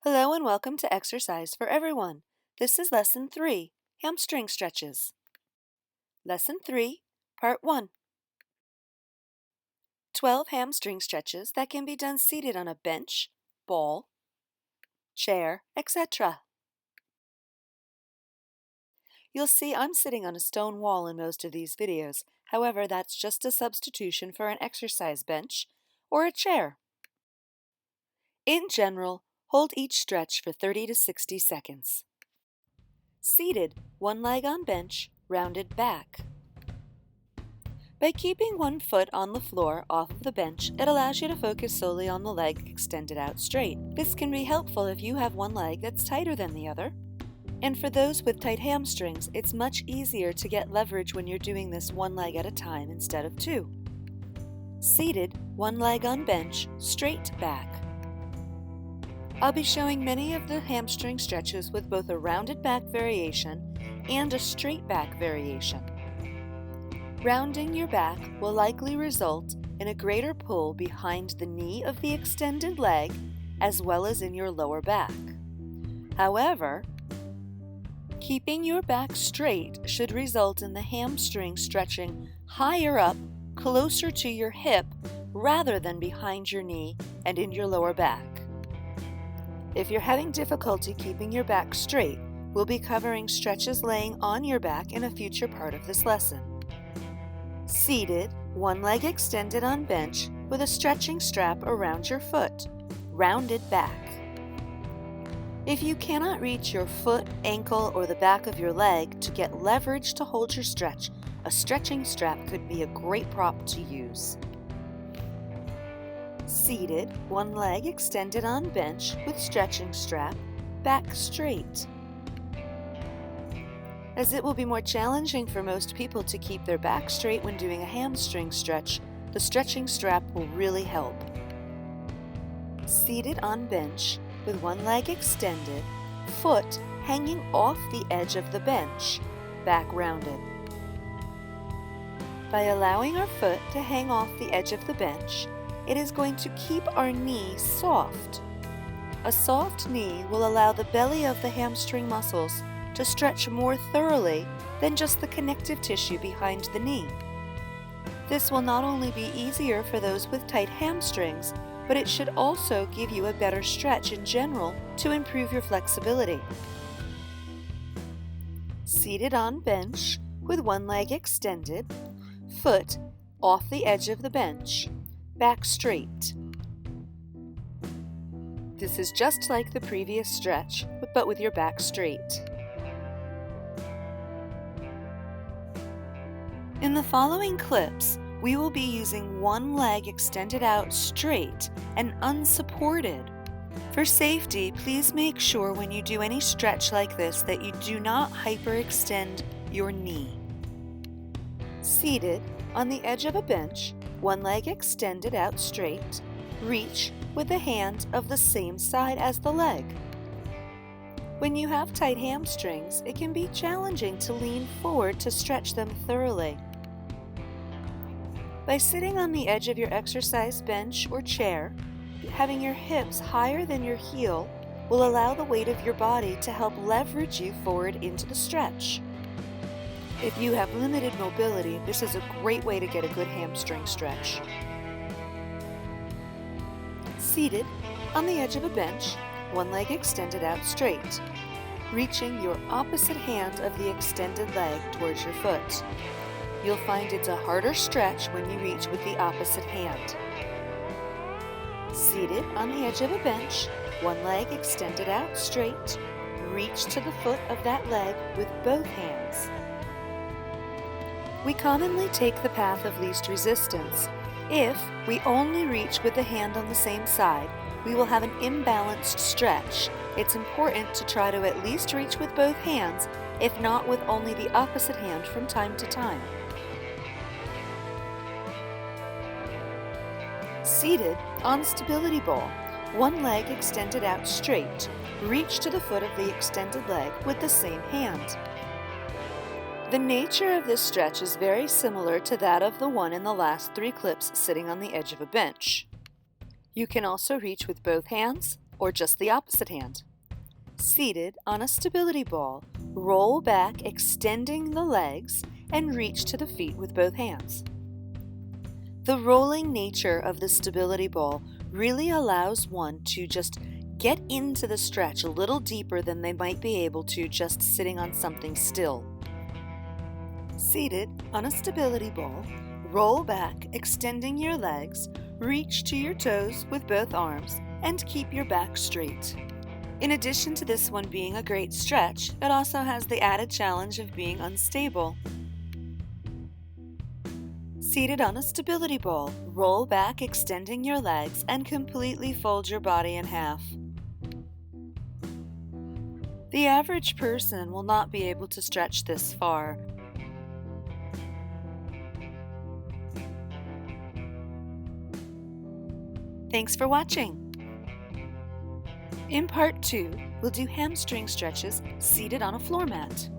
Hello and welcome to Exercise for Everyone. This is Lesson 3, Hamstring Stretches. Lesson 3, Part 1. 12 hamstring stretches that can be done seated on a bench, ball, chair, etc. You'll see I'm sitting on a stone wall in most of these videos. However, that's just a substitution for an exercise bench or a chair. In general, hold each stretch for 30 to 60 seconds. Seated, one leg on bench, rounded back. By keeping one foot on the floor off of the bench, it allows you to focus solely on the leg extended out straight. This can be helpful if you have one leg that's tighter than the other. And for those with tight hamstrings, it's much easier to get leverage when you're doing this one leg at a time instead of two. Seated, one leg on bench, straight back. I'll be showing many of the hamstring stretches with both a rounded back variation and a straight back variation. Rounding your back will likely result in a greater pull behind the knee of the extended leg as well as in your lower back. However, keeping your back straight should result in the hamstring stretching higher up, closer to your hip, rather than behind your knee and in your lower back. If you're having difficulty keeping your back straight, we'll be covering stretches laying on your back in a future part of this lesson. Seated, one leg extended on bench with a stretching strap around your foot, rounded back. If you cannot reach your foot, ankle, or the back of your leg to get leverage to hold your stretch, a stretching strap could be a great prop to use. Seated, one leg extended on bench with stretching strap, back straight. As it will be more challenging for most people to keep their back straight when doing a hamstring stretch, the stretching strap will really help. Seated on bench with one leg extended, foot hanging off the edge of the bench, back rounded. By allowing our foot to hang off the edge of the bench, it is going to keep our knee soft. A soft knee will allow the belly of the hamstring muscles to stretch more thoroughly than just the connective tissue behind the knee. This will not only be easier for those with tight hamstrings, but it should also give you a better stretch in general to improve your flexibility. Seated on bench with one leg extended, foot off the edge of the bench, back straight. This is just like the previous stretch, but with your back straight. In the following clips, we will be using one leg extended out straight and unsupported. For safety, please make sure when you do any stretch like this that you do not hyperextend your knee. Seated on the edge of a bench, one leg extended out straight, reach with the hand of the same side as the leg. When you have tight hamstrings, it can be challenging to lean forward to stretch them thoroughly. By sitting on the edge of your exercise bench or chair, having your hips higher than your heel will allow the weight of your body to help leverage you forward into the stretch. If you have limited mobility, this is a great way to get a good hamstring stretch. Seated on the edge of a bench, one leg extended out straight, reaching your opposite hand of the extended leg towards your foot. You'll find it's a harder stretch when you reach with the opposite hand. Seated on the edge of a bench, one leg extended out straight, reach to the foot of that leg with both hands. We commonly take the path of least resistance. If we only reach with the hand on the same side, we will have an imbalanced stretch. It's important to try to at least reach with both hands, if not with only the opposite hand from time to time. Seated on stability ball, one leg extended out straight, reach to the foot of the extended leg with the same hand. The nature of this stretch is very similar to that of the one in the last 3 clips sitting on the edge of a bench. You can also reach with both hands or just the opposite hand. Seated on a stability ball, roll back, extending the legs, and reach to the feet with both hands. The rolling nature of the stability ball really allows one to just get into the stretch a little deeper than they might be able to just sitting on something still. Seated on a stability ball, roll back, extending your legs, reach to your toes with both arms, and keep your back straight. In addition to this one being a great stretch, it also has the added challenge of being unstable. Seated on a stability ball, roll back, extending your legs, and completely fold your body in half. The average person will not be able to stretch this far. Thanks for watching. In part 2, we'll do hamstring stretches seated on a floor mat.